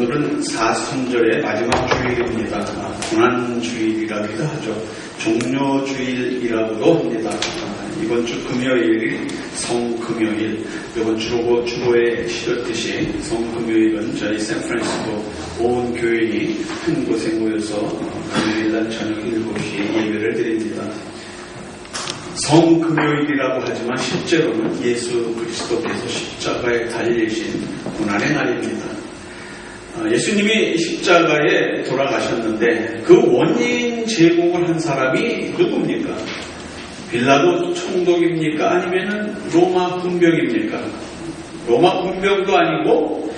오늘은 사순절의 마지막 주일입니다. 고난주일이라고도 하죠. 종료주일이라고도 합니다. 이번 주 금요일이 성금요일, 이번 주로에 쉬었듯이 성금요일은 저희 샌프란시스코 온 교인이 한 곳에 모여서 금요일날 저녁 7시에 예배를 드립니다. 성금요일이라고 하지만 실제로는 예수 그리스도께서 십자가에 달리신 고난의 날입니다. 예수님이 십자가에 돌아가셨는데 그 원인 제공을 한 사람이 누굽니까? 빌라도 총독입니까? 아니면 로마 군병입니까? 로마 군병도 아니고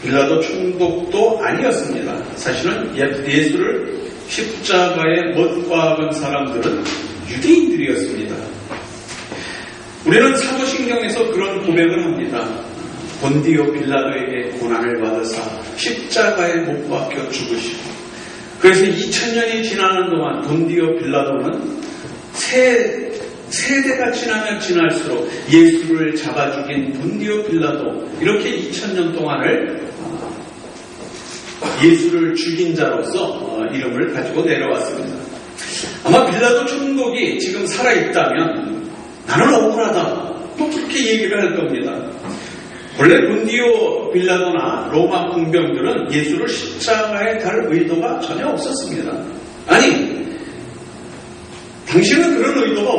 빌라도 총독도 아니었습니다. 사실은 예수를 십자가에 못 박은 사람들은 유대인들이었습니다. 우리는 사도신경에서 그런 고백을 합니다. 본디오 빌라도에게 고난을 받으사 십자가에 못 박혀 죽으시고, 그래서 2000년이 지나는 동안 본디오 빌라도는 세대가 지나면 지날수록 예수를 잡아 죽인 본디오 빌라도, 이렇게 2000년 동안을 예수를 죽인 자로서 이름을 가지고 내려왔습니다. 아마 빌라도 총독이 지금 살아있다면 나는 억울하다, 또 그렇게 얘기를 할 겁니다. 원래 본디오 빌라도나 로마 군병들은 예수를 십자가에 달 의도가 전혀 없었습니다. 아니, 당시는 그런 의도가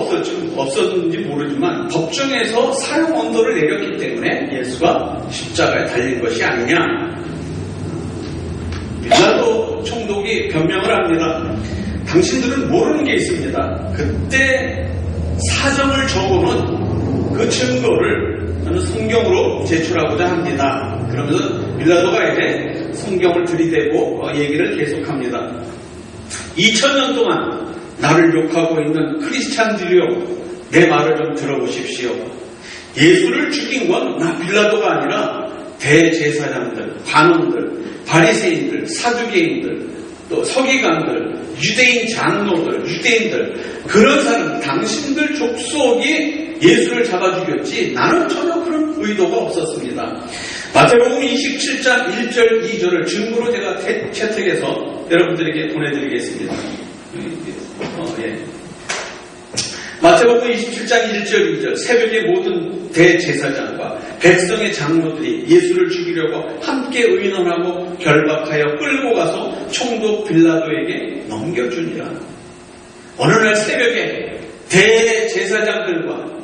없었는지 모르지만 법정에서 사형 언도를 내렸기 때문에 예수가 십자가에 달린 것이 아니냐. 빌라도 총독이 변명을 합니다. 당신들은 모르는 게 있습니다. 그때 사정을 적어놓은 그 증거를 저는 성경으로 제출하고자 합니다. 그러면서 빌라도가 이제 성경을 들이대고 얘기를 계속합니다. 2000년 동안 나를 욕하고 있는 크리스찬들이여, 내 말을 좀 들어보십시오. 예수를 죽인 건 나 빌라도가 아니라 대제사장들, 관원들, 바리새인들, 사두개인들, 또 서기관들, 유대인 장로들, 유대인들, 그런 사람, 당신들 족속이 예수를 잡아 죽였지 나는 전혀 그런 의도가 없었습니다. 마태복음 27장 1절 2절을 증거로 제가 채택해서 여러분들에게 보내드리겠습니다. 마태복음 27장 1절 2절, 새벽에 모든 대제사장과 백성의 장로들이 예수를 죽이려고 함께 의논하고 결박하여 끌고 가서 총독 빌라도에게 넘겨주니라. 어느 날 새벽에 대제사장들과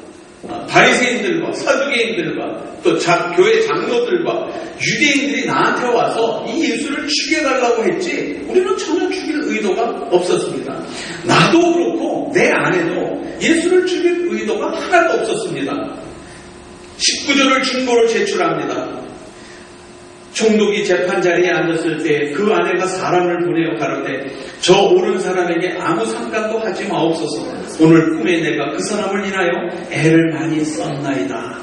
바리새인들과 사두개인들과 또 교회 장로들과 유대인들이 나한테 와서 이 예수를 죽여달라고 했지 우리는 전혀 죽일 의도가 없었습니다. 나도 그렇고 내 아내도 예수를 죽일 의도가 하나도 없었습니다. 19절을 증거로 제출합니다. 총독이 재판자리에 앉았을 때 그 아내가 사람을 보내어 가로되 저 옳은 사람에게 아무 상관도 하지 마옵소서. 오늘 꿈에 내가 그 사람을 인하여 애를 많이 썼나이다.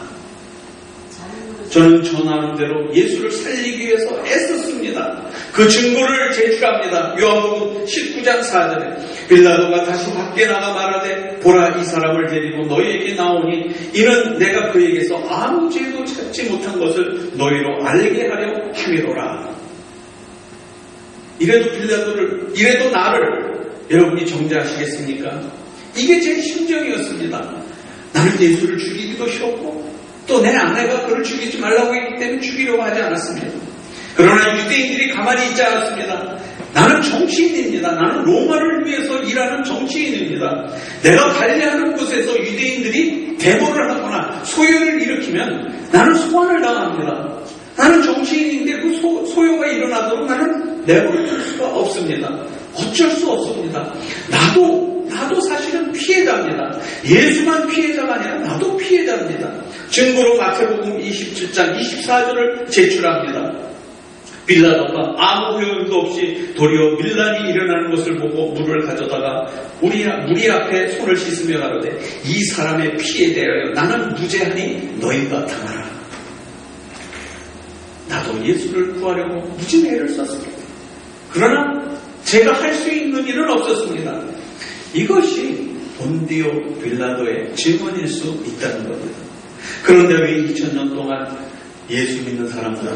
저는 저 나름대로 예수를 살리기 위해서 애썼습니다. 그 증거를 제출합니다. 요한복음 19장 4절에 빌라도가 다시 밖에 나가 말하되 보라, 이 사람을 데리고 너희에게 나오니 이는 내가 그에게서 아무 죄도 찾지 못한 것을 너희로 알게 하려 함이로라. 이래도 나를 여러분이 정죄하시겠습니까? 이게 제 심정이었습니다. 나는 예수를 죽이기도 싫었고 또 내 아내가 그를 죽이지 말라고 했기 때문에 죽이려고 하지 않았습니다. 그러나 유대인들이 가만히 있지 않았습니다. 나는 정치인입니다. 나는 로마를 위해서 일하는 정치인입니다. 내가 관리하는 곳에서 유대인들이 데모를 하거나 소요를 일으키면 나는 소환을 당합니다. 나는 정치인인데 그 소요가 일어나도록 나는 내버려 둘 수가 없습니다. 어쩔 수 없습니다. 나도 사실은 피해자입니다. 예수만 피해자가 아니라 나도 피해자입니다. 증거로 마태복음 27장 24절을 제출합니다. 빌라도가 아무 소용도 없이 도리어 밀란이 일어나는 것을 보고 물을 가져다가 무리 앞에 손을 씻으며 가로되 이 사람의 피에 대하여 나는 무죄하니 너희가 당하라. 나도 예수를 구하려고 무진 애를 썼습니다. 그러나 제가 할 수 있는 일은 없었습니다. 이것이 본디오 빌라도의 증언일 수 있다는 겁니다. 그런데 왜 2000년 동안 예수 믿는 사람들,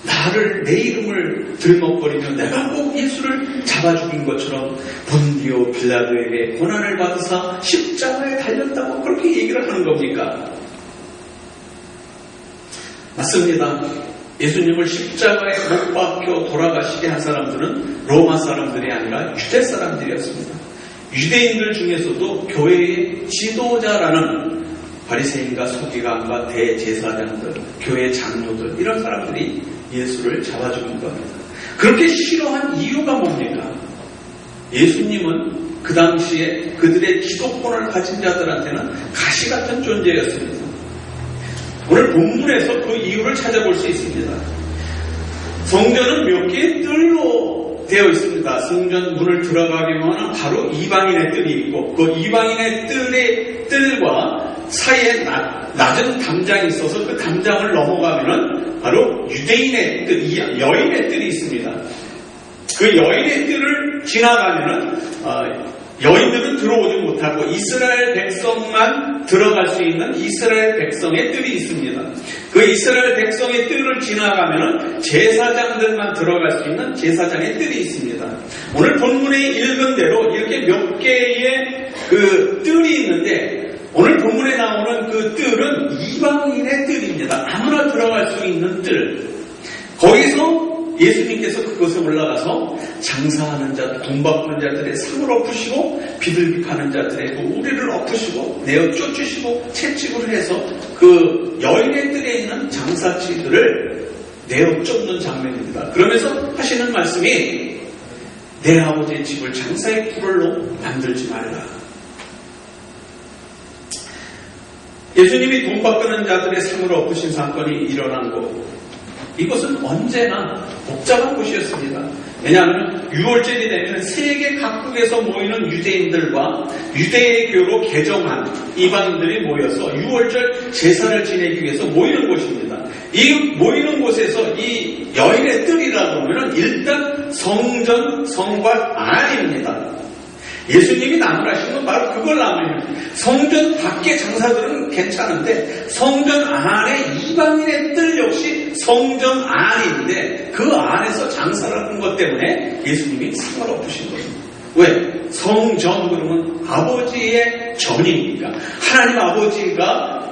나를 내 이름을 들먹거리며 내가 꼭 예수를 잡아 죽인 것처럼 본디오 빌라도에게 고난을 받으사 십자가에 달렸다고 그렇게 얘기를 하는 겁니까? 맞습니다. 예수님을 십자가에 못 박혀 돌아가시게 한 사람들은 로마 사람들이 아니라 유대 사람들이었습니다. 유대인들 중에서도 교회의 지도자라는 바리새인과 서기관과 대제사장들, 교회 장로들 이런 사람들이 예수를 잡아 죽인 겁니다. 그렇게 싫어한 이유가 뭡니까? 예수님은 그 당시에 그들의 기독권을 가진 자들한테는 가시 같은 존재였습니다. 오늘 본문에서 그 이유를 찾아볼 수 있습니다. 성전은 몇 개의 뜰로 되어 있습니다. 성전 문을 들어가기만 바로 이방인의 뜰이 있고 그 이방인의 뜰과 사이에 낮은 담장이 있어서 그 담장을 넘어가면은 바로 유대인의 뜰, 여인의 뜰이 있습니다. 그 여인의 뜰을 지나가면은 여인들은 들어오지 못하고 이스라엘 백성만 들어갈 수 있는 이스라엘 백성의 뜰이 있습니다. 그 이스라엘 백성의 뜰을 지나가면은 제사장들만 들어갈 수 있는 제사장의 뜰이 있습니다. 오늘 본문에 읽은 대로 이렇게 몇 개의 그 뜰이 있는데 오늘 본문에 나오는 그 뜰은 이방인의 뜰입니다. 아무나 들어갈 수 있는 뜰. 거기서 예수님께서 그곳에 올라가서 장사하는 자, 돈 받는 자들의 상을 엎으시고 비둘기파는 자들의 그 우리를 엎으시고 내어 쫓으시고 채찍을 해서 그 여인의 뜰에 있는 장사치들을 내어 쫓는 장면입니다. 그러면서 하시는 말씀이 내 아버지의 집을 장사의 불을로 만들지 말라. 예수님이 돈 바꾸는 자들의 상을 엎으신 사건이 일어난 곳, 이것은 언제나 복잡한 곳이었습니다. 왜냐하면 6월절이 되면 세계 각국에서 모이는 유대인들과 유대교로 개정한 이방인들이 모여서 6월절 제사를 지내기 위해서 모이는 곳입니다. 이 모이는 곳에서 이 여인의 뜰이라고 하면 일단 성전, 성곽 안입니다. 예수님이 나무라신 건 바로 그걸 나무입니다. 성전 밖의 장사들은 괜찮은데 성전 안에 이방인의 뜰 역시 성전 안인데 그 안에서 장사를 하는 것 때문에 예수님이 상을 엎으신 겁니다. 왜? 성전 그러면 아버지의 전이니까 하나님 아버지가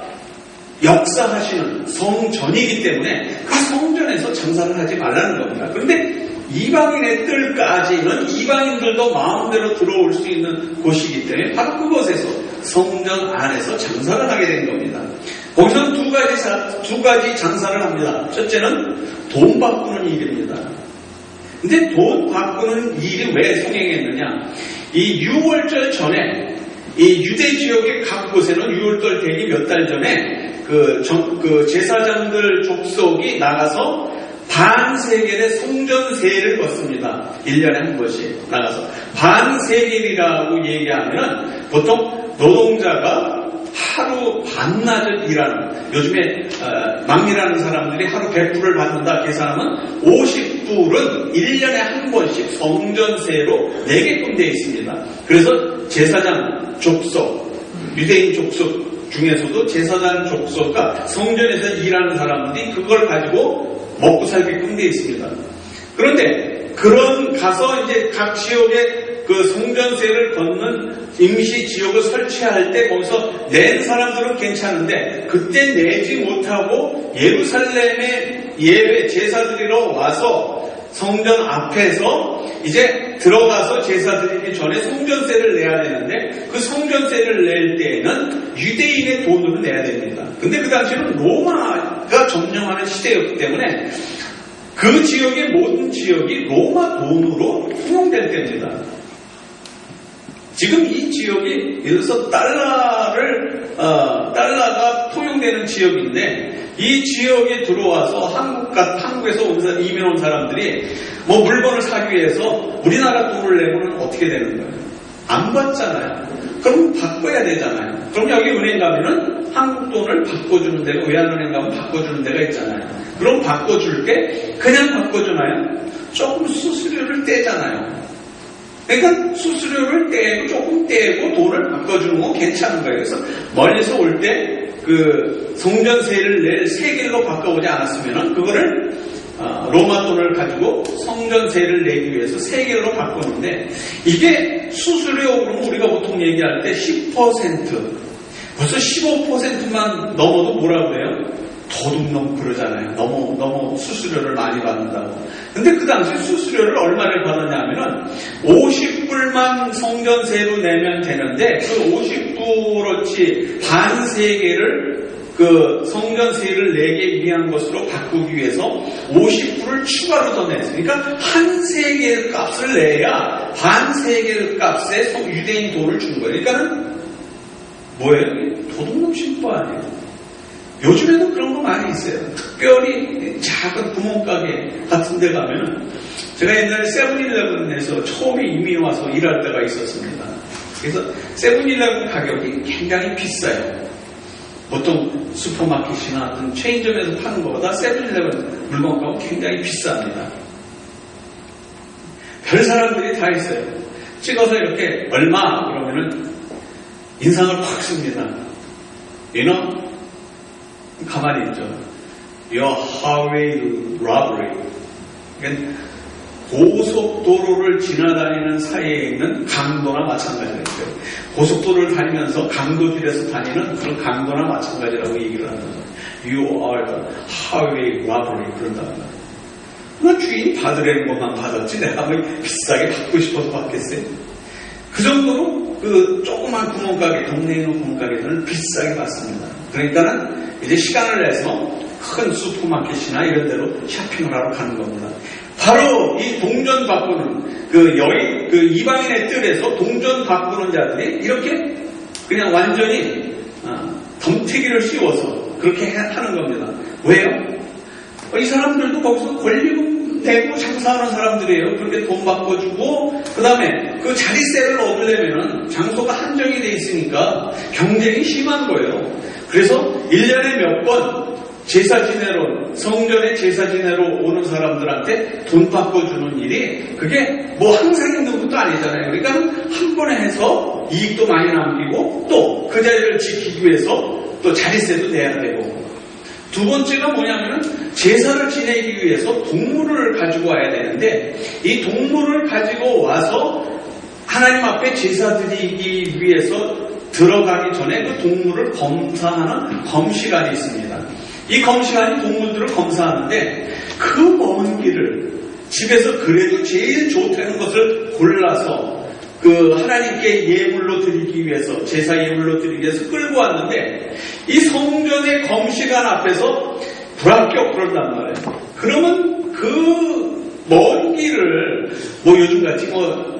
역사하시는 성전이기 때문에 그 성전에서 장사를 하지 말라는 겁니다. 그런데 이방인의 뜰까지는 이방인들도 마음대로 들어올 수 있는 곳이기 때문에 바로 그곳에서 성전 안에서 장사를 하게 된 겁니다. 거기서 두 가지 장사를 합니다. 첫째는 돈 바꾸는 일입니다. 근데 돈 바꾸는 일이 왜 성행했느냐? 이 6월절 전에 이 유대 지역의 각 곳에는 6월절 되기 몇 달 전에 그 제사장들 족속이 나가서 반세겔의 성전세를 걷습니다. 1년에 한 번씩 나가서. 반세겔이라고 얘기하면 보통 노동자가 하루 반나절 일하는, 요즘에 막일하는 사람들이 하루 100불을 받는다 계산하면 50불은 1년에 한 번씩 성전세로 내게끔 되어 있습니다. 그래서 제사장 족속, 유대인 족속 중에서도 제사장 족속과 성전에서 일하는 사람들이 그걸 가지고 먹고 살게끔 되어 있습니다. 그런데 가서 이제 각 지역에 그 성전세를 걷는 임시 지역을 설치할 때 거기서 낸 사람들은 괜찮은데 그때 내지 못하고 예루살렘에 예배 제사 드리러 와서 성전 앞에서 이제 들어가서 제사 드리기 전에 성전세를 내야 되는데 그 성전세를 낼 때에는 유대인의 돈으로 내야 됩니다. 근데 그 당시에는 로마가 점령하는 시대였기 때문에 그 지역의 모든 지역이 로마 돈으로 통용될 때입니다. 지금 이 지역이 예를 들어서 달러가 통용되는 지역인데 이 지역에 들어와서 한국에서 이민 온 사람들이 뭐 물건을 사기 위해서 우리나라 돈을 내고는 어떻게 되는 거예요? 안 받잖아요. 그럼 바꿔야 되잖아요. 그럼 여기 은행 가면은 한국 돈을 바꿔주는 데가, 외환은행 가면 바꿔주는 데가 있잖아요. 그럼 바꿔줄 때 그냥 바꿔주나요? 조금 수수료를 떼잖아요. 그러니까 수수료를 떼고 조금 떼고 돈을 바꿔주는 건 괜찮은 거예요. 그래서 멀리서 올 때 그 성전세를 낼 세겔로 바꿔오지 않았으면은 그거를 로마 돈을 가지고 성전세를 내기 위해서 세겔로 바꾸는데 이게 수수료 그러면 우리가 보통 얘기할 때 10% 벌써 15%만 넘어도 뭐라고 그래요? 도둑놈 그러잖아요. 너무 수수료를 많이 받는다고. 근데 그 당시 수수료를 얼마를 받았냐면은 50불만 성전세로 내면 되는데 그 50불어치 반 세겔을 그 성전세를 내게 위한 것으로 바꾸기 위해서 50불을 추가로 더 냈어요. 그러니까 한 세겔 값을 내야 반 세겔 값에 유대인 돈을 준 거예요. 그러니까는 뭐예요? 도둑놈 신부 아니에요. 요즘에도 그런 거 많이 있어요. 특별히 작은 구멍가게 같은 데 가면은 제가 옛날에 세븐일레븐에서 처음에 이민 와서 일할 때가 있었습니다. 그래서 세븐일레븐 가격이 굉장히 비싸요. 보통 슈퍼마켓이나 어떤 체인점에서 파는 것보다 세븐일레븐 물건값은 굉장히 비쌉니다. 별 사람들이 다 있어요. 찍어서 이렇게 얼마 그러면은 인상을 확 씁니다. You know? 가만히 있죠. Your highway robbery. 그러니까 고속도로를 지나다니는 사이에 있는 강도나 마찬가지예요. 고속도로를 다니면서 강도길에서 다니는 그런 강도나 마찬가지라고 얘기를 하는 거죠. You are the highway robbery. 그런답니다. 그 주인이 받으려는 것만 받았지 내가 뭐 비싸게 받고 싶어서 받겠어요. 그 정도로 그 조그만 구멍가게, 동네에 있는 구멍가게들은 비싸게 받습니다. 그러니까는 이제 시간을 내서 큰 슈퍼마켓이나 이런 데로 쇼핑을 하러 가는 겁니다. 바로 이 동전 바꾸는 그 이방인의 뜰에서 동전 바꾸는 자들이 이렇게 그냥 완전히 덤태기를 씌워서 그렇게 하는 겁니다. 왜요? 이 사람들도 거기서 권리금 내고 장사하는 사람들이에요. 그렇게 돈 바꿔주고 그 다음에 그 자리세를 얻으려면 장소가 한정이 돼 있으니까 경쟁이 심한 거예요. 그래서 1년에 몇 번 제사 지내러 성전에 제사 지내러 오는 사람들한테 돈 바꿔주는 일이 그게 뭐 항상 있는 것도 아니잖아요. 그러니까 한 번에 해서 이익도 많이 남기고 또 그 자리를 지키기 위해서 또 자리세도 내야 되고 두 번째가 뭐냐면은 제사를 지내기 위해서 동물을 가지고 와야 되는데 이 동물을 가지고 와서 하나님 앞에 제사 드리기 위해서 들어가기 전에 그 동물을 검사하는 검시관이 있습니다. 이 검시관이 동물들을 검사하는데 그 먼 길을 집에서 그래도 제일 좋다는 것을 골라서 그 하나님께 예물로 드리기 위해서 제사 예물로 드리기 위해서 끌고 왔는데 이 성전의 검시관 앞에서 불합격 그런단 말이에요. 그러면 그 먼 길을 뭐 요즘같이 뭐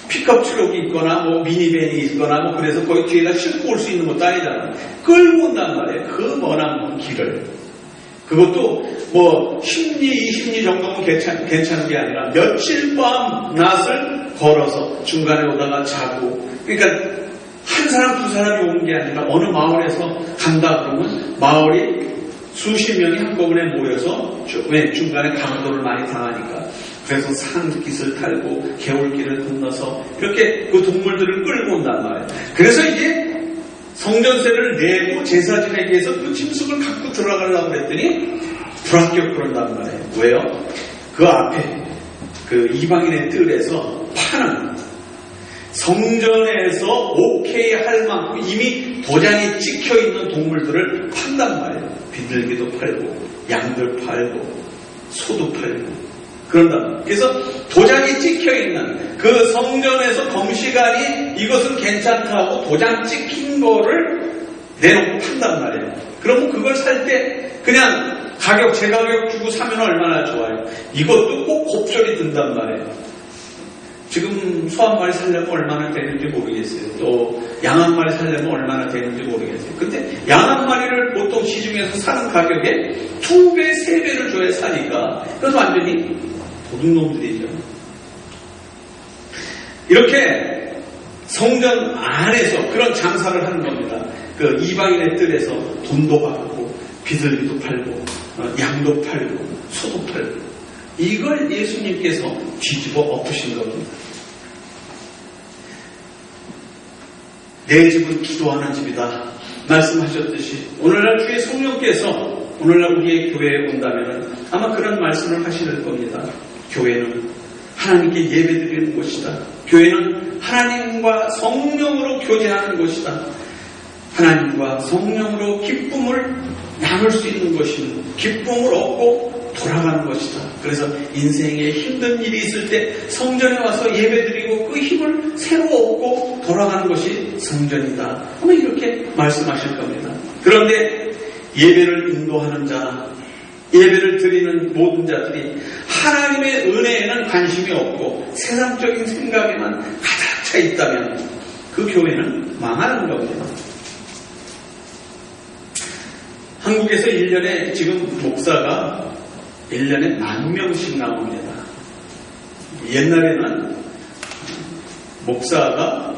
픽업 트럭이 있거나 뭐 미니밴이 있거나 뭐 그래서 거기 뒤에다 싣고 올 수 있는 것도 아니잖아요. 끌고 온단 말이에요. 그 먼 길을. 그것도 뭐 10리, 20리 정도면 괜찮은 게 아니라 며칠 밤 낮을 걸어서 중간에 오다가 자고 그러니까 한 사람 두 사람이 오는 게 아니라 어느 마을에서 간다 그러면 마을이 수십 명이 한꺼번에 모여서 왜 중간에 강도를 많이 당하니까 그래서 산깃을 탈고 개울길을 건너서 이렇게 그 동물들을 끌고 온단 말이에요. 그래서 이게 성전세를 내고 제사 지내기 위해서 그 짐승을 갖고 들어가려고 그랬더니 불합격 그런단 말이에요. 왜요? 그 앞에 그 이방인의 뜰에서 파는 성전에서 오케이 할 만큼 이미 도장이 찍혀 있는 동물들을 판단 말이에요. 비둘기도 팔고 양들 팔고 소도 팔고 그런다. 그래서 도장이 찍혀있는 그 성전에서 검시관이 이것은 괜찮다고 도장 찍힌 거를 내놓고 판단 말이에요. 그러면 그걸 살 때 그냥 제 가격 주고 사면 얼마나 좋아요. 이것도 꼭 곱소리 든단 말이에요. 지금 소 한 마리 살려면 얼마나 되는지 모르겠어요. 또 양 한 마리 살려면 얼마나 되는지 모르겠어요. 근데 양 한 마리를 보통 시중에서 사는 가격에 2배, 3배를 줘야 사니까 그래서 완전히 도둑놈들이죠. 이렇게 성전 안에서 그런 장사를 하는 겁니다. 그 이방인의 뜰에서 돈도 받고 비둘기도 팔고 양도 팔고 소도 팔고 이걸 예수님께서 뒤집어 엎으신 겁니다. 내 집은 기도하는 집이다 말씀하셨듯이 오늘날 주의 성령께서 오늘날 우리의 교회에 온다면 아마 그런 말씀을 하실 겁니다. 교회는 하나님께 예배드리는 곳이다. 교회는 하나님과 성령으로 교제하는 곳이다. 하나님과 성령으로 기쁨을 나눌 수 있는 것이고 기쁨을 얻고 돌아가는 것이다. 그래서 인생에 힘든 일이 있을 때 성전에 와서 예배드리고 그 힘을 새로 얻고 돌아가는 것이 성전이다. 아마 이렇게 말씀하실 겁니다. 그런데 예배를 인도하는 자, 예배를 드리는 모든 자들이 하나님의 은혜에는 관심이 없고 세상적인 생각에만 가득 차 있다면 그 교회는 망하는 겁니다. 한국에서 1년에 지금 목사가 1년에 10,000명씩 나옵니다. 옛날에는 목사가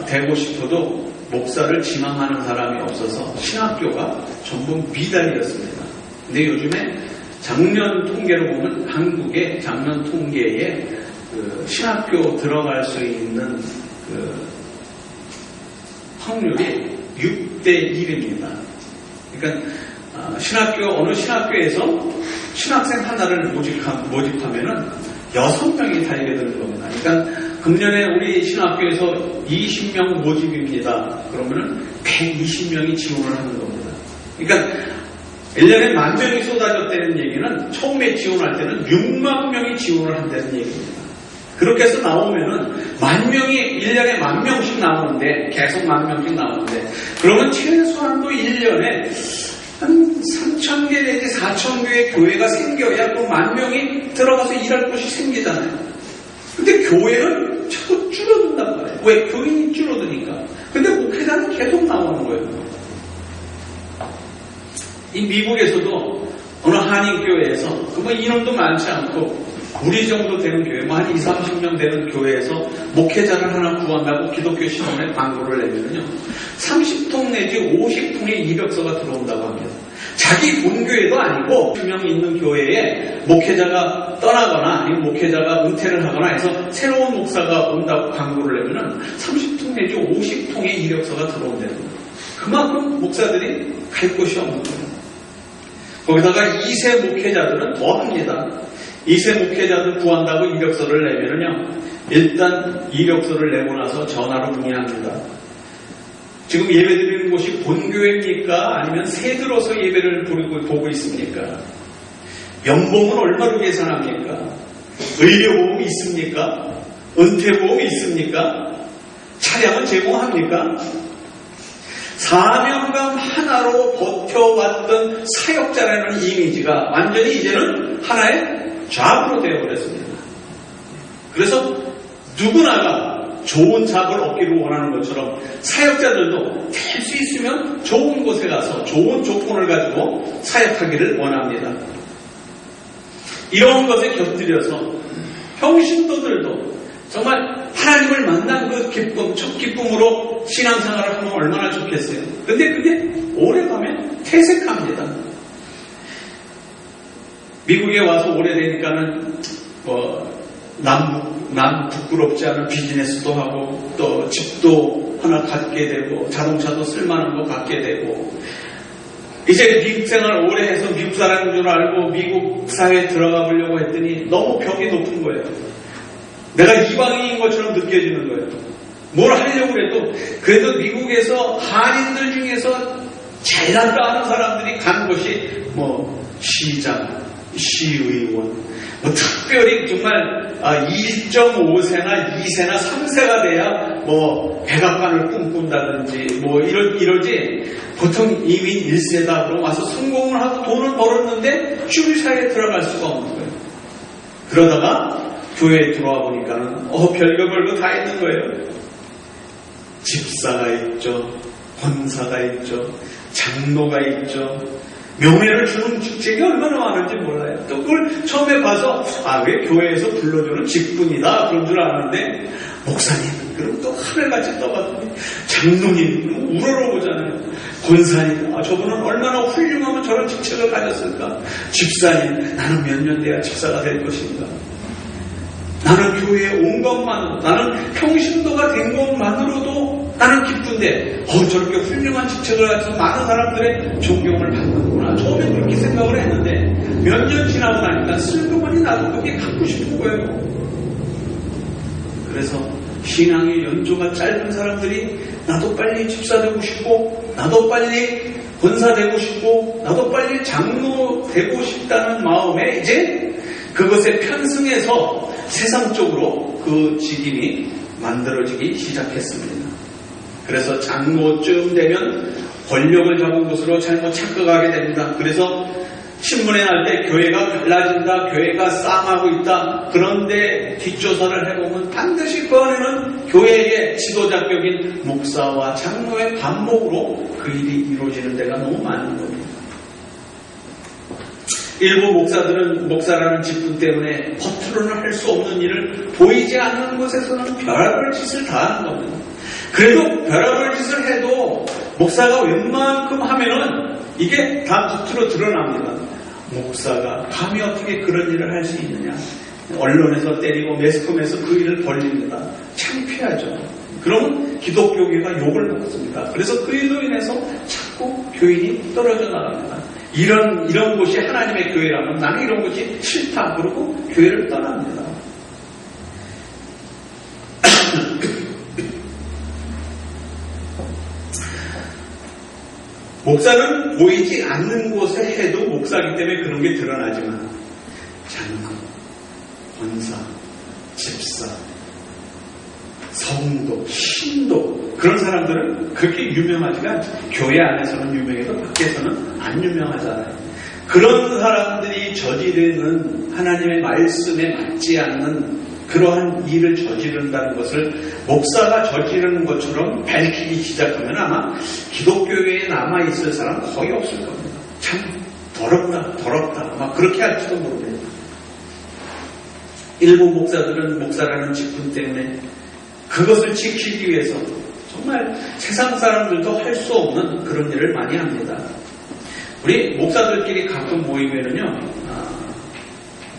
되고 싶어도 목사를 지망하는 사람이 없어서 신학교가 전부 미달이었습니다. 근데 요즘에 작년 통계로 보면 한국의 작년 통계에 신학교 들어갈 수 있는 확률이 6대 1입니다. 그러니까 어느 신학교에서 신학생 하나를 모집하면은 6명이 달리게 되는 겁니다. 그러니까 금년에 우리 신학교에서 20명 모집입니다. 그러면은 120명이 지원을 하는 겁니다. 그러니까 1년에 10,000명이 쏟아졌다는 얘기는 처음에 지원할 때는 6만 명이 지원을 한다는 얘기입니다. 그렇게 해서 나오면은 10,000명이 1년에 10,000명씩 나오는데 계속 10,000명씩 나오는데 그러면 최소한도 1년에 한 3,000개 내지 4,000개의 교회가 생겨야 또 10,000명이 들어가서 일할 곳이 생기잖아요. 근데 교회는 자꾸 줄어든단 말이에요. 왜? 교인이 줄어드니까. 근데 목회자는 계속 나오는 거예요. 이 미국에서도 어느 한인교회에서 뭐 인원도 많지 않고 우리 정도 되는 교회, 한 20, 30명 되는 교회에서 목회자를 하나 구한다고 기독교 신문에 광고를 내면요 30통 내지 50통의 이력서가 들어온다고 합니다. 자기 본교회도 아니고 2명 있는 교회에 목회자가 떠나거나 아니면 목회자가 은퇴를 하거나 해서 새로운 목사가 온다고 광고를 내면은 30통 내지 50통의 이력서가 들어온다는 거예요. 그만큼 목사들이 갈 곳이 없는 거예요. 거기다가 2세 목회자들은 더 합니다. 2세 목회자들 구한다고 이력서를 내면은요, 일단 이력서를 내고 나서 전화로 문의합니다. 지금 예배드리는 곳이 본교회입니까? 아니면 새 들어서 예배를 보고 있습니까? 연봉은 얼마로 계산합니까? 의료보험이 있습니까? 은퇴보험이 있습니까? 차량은 제공합니까? 사명감 하나로 버텨왔던 사역자라는 이미지가 완전히 이제는 하나의 잡으로 되어버렸습니다. 그래서 누구나가 좋은 잡을 얻기를 원하는 것처럼 사역자들도 될 수 있으면 좋은 곳에 가서 좋은 조건을 가지고 사역하기를 원합니다. 이런 것에 곁들여서 평신도들도 정말 하나님을 만난 그 기쁨, 첫 기쁨으로 신앙생활을 하면 얼마나 좋겠어요. 근데 그게 오래가면 퇴색합니다. 미국에 와서 오래되니까는 남 부끄럽지 않은 비즈니스도 하고 또 집도 하나 갖게 되고 자동차도 쓸만한 거 갖게 되고 이제 미국 생활 오래 해서 미국 사람인 줄 알고 미국 사회에 들어가 보려고 했더니 너무 벽이 높은 거예요. 내가 이방인인 것처럼 느껴지는 거예요. 뭘 하려고 해도 그래도 미국에서 한인들 중에서 잘난다 하는 사람들이 간 곳이 시장, 시의원, 특별히 정말 1.5세나 2세나 3세가 돼야 백악관을 꿈꾼다든지 이러지 보통 이민 1세다 그러고 와서 성공을 하고 돈을 벌었는데 주류사회에 들어갈 수가 없는 거예요. 그러다가 교회에 들어와 보니까는 별거 다 있는 거예요. 집사가 있죠, 권사가 있죠, 장로가 있죠. 명예를 주는 직책이 얼마나 많은지 몰라요. 또 그걸 처음에 봐서 왜 교회에서 불러주는 직분이다 그런 줄 알았는데 목사님 그럼 또 하늘같이 떠가더니 장로님 그럼 우러러보잖아요. 권사님 저분은 얼마나 훌륭하면 저런 직책을 가졌을까. 집사님 나는 몇 년 돼야 집사가 될 것인가. 나는 교회에 온 것만으로 나는 평신도가 된 것만으로도 나는 기쁜데 저렇게 훌륭한 직책을 가져서 많은 사람들의 존경을 받는구나. 처음에 그렇게 생각을 했는데 몇 년 지나고 나니까 슬그머니 나도 그게 갖고 싶은 거예요. 그래서 신앙의 연조가 짧은 사람들이 나도 빨리 집사 되고 싶고 나도 빨리 권사 되고 싶고 나도 빨리 장로 되고 싶다는 마음에 이제 그것에 편승해서 세상적으로 그 직임이 만들어지기 시작했습니다. 그래서 장로쯤 되면 권력을 잡은 것으로 잘못 착각하게 됩니다. 그래서 신문에 날 때 교회가 갈라진다, 교회가 싸움하고 있다. 그런데 뒷조사를 해보면 반드시 그 안에는 교회의 지도자격인 목사와 장로의 반목으로 그 일이 이루어지는 데가 너무 많은 겁니다. 일부 목사들은 목사라는 직분 때문에 겉으로는 할 수 없는 일을 보이지 않는 곳에서는 별별 짓을 다 하는 겁니다. 그래도 별별 짓을 해도 목사가 웬만큼 하면은 이게 다 겉으로 드러납니다. 목사가 감히 어떻게 그런 일을 할 수 있느냐. 언론에서 때리고 매스컴에서 그 일을 벌립니다. 창피하죠. 그러면 기독교계가 욕을 먹습니다. 그래서 그 일로 인해서 자꾸 교인이 떨어져 나갑니다. 이런 곳이 하나님의 교회라면 나는 이런 곳이 싫다. 그러고 교회를 떠납니다. 목사는 보이지 않는 곳에 해도 목사이기 때문에 그런 게 드러나지만 장로, 권사, 집사, 성도, 신도 그런 사람들은 그렇게 유명하지가 않죠. 교회 안에서는 유명해도 밖에서는 안 유명하잖아요. 그런 사람들이 저지르는 하나님의 말씀에 맞지 않는 그러한 일을 저지른다는 것을 목사가 저지르는 것처럼 밝히기 시작하면 아마 기독교회에 남아있을 사람 거의 없을 겁니다. 참 더럽다 막 그렇게 할지도 모르겠네요. 일부 목사들은 목사라는 직분 때문에 그것을 지키기 위해서 정말 세상 사람들도 할 수 없는 그런 일을 많이 합니다. 우리 목사들끼리 가끔 모이면은요,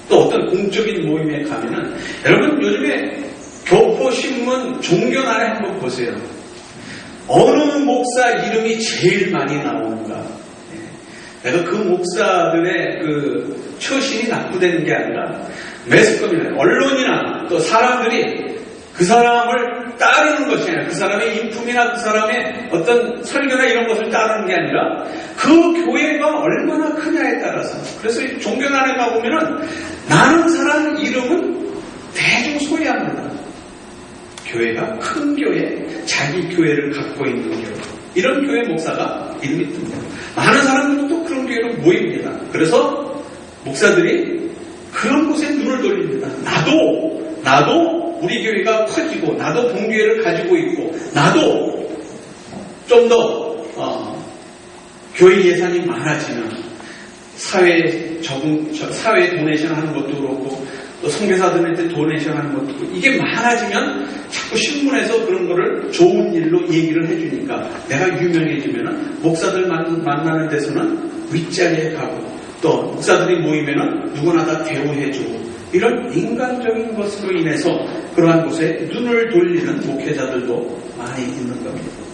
또 어떤 공적인 모임에 가면은 여러분 요즘에 교포신문 종교날에 한번 보세요. 어느 목사 이름이 제일 많이 나오는가. 내가 그 목사들의 그 처신이 나쁘다는 게 아니라 매스컴이나 언론이나 또 사람들이 그 사람을 따르는 것이 아니라 그 사람의 인품이나 그 사람의 어떤 설교나 이런 것을 따르는 게 아니라 그 교회가 얼마나 크냐에 따라서. 그래서 종교단에 가보면은 나는 사람 이름은 대중 소유합니다. 교회가 큰 교회, 자기 교회를 갖고 있는 교회. 이런 교회 목사가 이름이 뜹니다. 많은 사람들은 또 그런 교회로 모입니다. 그래서 목사들이 그런 곳에 눈을 돌립니다. 나도 우리 교회가 커지고 나도 본교회를 가지고 있고 나도 좀 더 교회 예산이 많아지면 사회에 도네이션 하는 것도 그렇고 또 선교사들한테 도네이션 하는 것도 그렇고 이게 많아지면 자꾸 신문에서 그런 거를 좋은 일로 얘기를 해주니까 내가 유명해지면 목사들 만나는 데서는 윗자리에 가고 또 목사들이 모이면 누구나 다 대우해주고 이런 인간적인 것으로 인해서 그러한 곳에 눈을 돌리는 목회자들도 많이 있는 겁니다.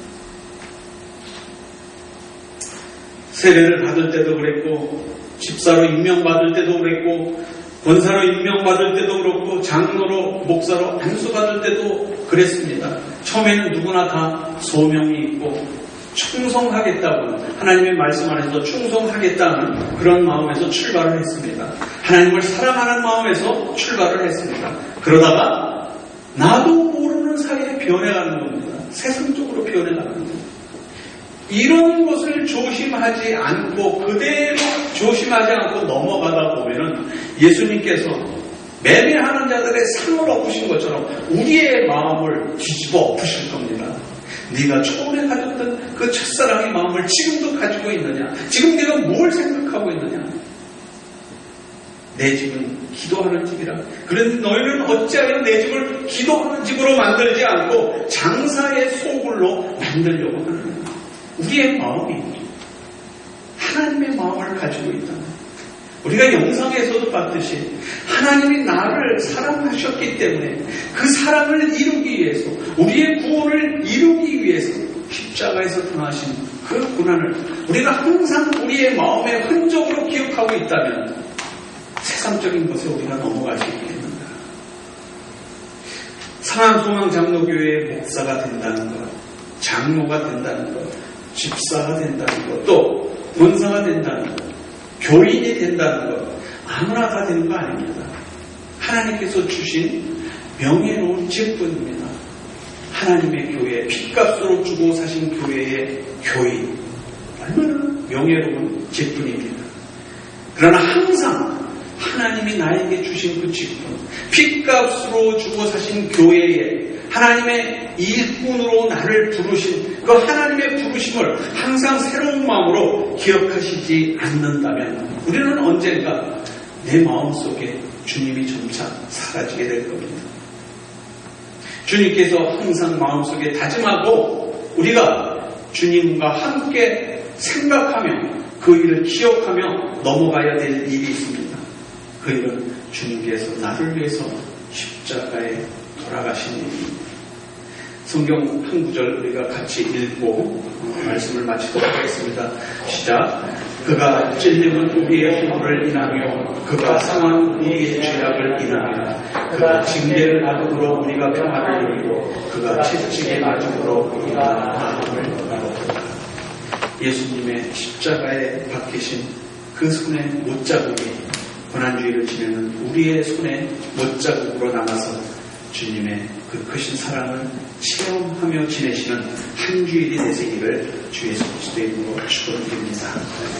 세례를 받을 때도 그랬고 집사로 임명받을 때도 그랬고 권사로 임명받을 때도 그렇고 장로로 목사로 안수받을 때도 그랬습니다. 처음에는 누구나 다 소명이 있고 충성하겠다고 하나님의 말씀 안에서 충성하겠다는 그런 마음에서 출발을 했습니다. 하나님을 사랑하는 마음에서 출발을 했습니다. 그러다가 나도 모르는 사이에 변해가는 겁니다. 세상적으로 변해가는 겁니다. 이런 것을 조심하지 않고 그대로 조심하지 않고 넘어가다 보면은 예수님께서 매매하는 자들의 상을 엎으신 것처럼 우리의 마음을 뒤집어 엎으실 겁니다. 네가 처음에 가졌던 그 첫사랑의 마음을 지금도 가지고 있느냐? 지금 네가 뭘 생각하고 있느냐? 내 집은 기도하는 집이라. 그런데 너희는 어찌하여 내 집을 기도하는 집으로 만들지 않고 장사의 소굴로 만들려고 하느냐? 우리의 마음이 하나님의 마음을 가지고 있다. 우리가 영상에서도 봤듯이 하나님이 나를 사랑하셨기 때문에 그 사랑을 이루기 위해서, 우리의 구원을 이루기 위해서 십자가에서 당하신 그 고난을 우리가 항상 우리의 마음의 흔적으로 기억하고 있다면 세상적인 것에 우리가 넘어갈 수 있겠는가. 상암소망 장로교회의 목사가 된다는 것, 장로가 된다는 것, 집사가 된다는 것, 또 권사가 된다는 것, 교인이 된다는 것, 아무나 다 되는 거 아닙니다. 하나님께서 주신 명예로운 직분입니다. 하나님의 교회, 핏값으로 주고 사신 교회의 교인, 얼마나 명예로운 직분입니다. 그러나 항상 하나님이 나에게 주신 그 직분, 핏값으로 주고 사신 교회에 하나님의 일꾼으로 나를 부르신 그 하나님의 부르심을 항상 새로운 마음으로 기억하시지 않는다면 우리는 언젠가 내 마음속에 주님이 점차 사라지게 될 겁니다. 주님께서 항상 마음속에 다짐하고 우리가 주님과 함께 생각하며 그 일을 기억하며 넘어가야 될 일이 있습니다. 그 일은 주님께서 나를 위해서 십자가에 돌아가신 일입니다. 성경 한 구절 우리가 같이 읽고 말씀을 마치도록 하겠습니다. 시작. 그가 찔림은 우리의 허물을 인하며 그가 상한 우리의 죄악을 인하며 그가 징계를 받음으로 우리가 평화를 누리고 그가 채찍에 맞음으로 우리가 나음을 얻었다. 예수님의 십자가에 박히신 그 손의 못자국이 고난주의를 지내는 우리의 손에 못자국으로 남아서 주님의 그 크신 사랑을 체험하며 지내시는 한 주일이 되시기를 주 예수 그리스도의 이름으로 축원드립니다.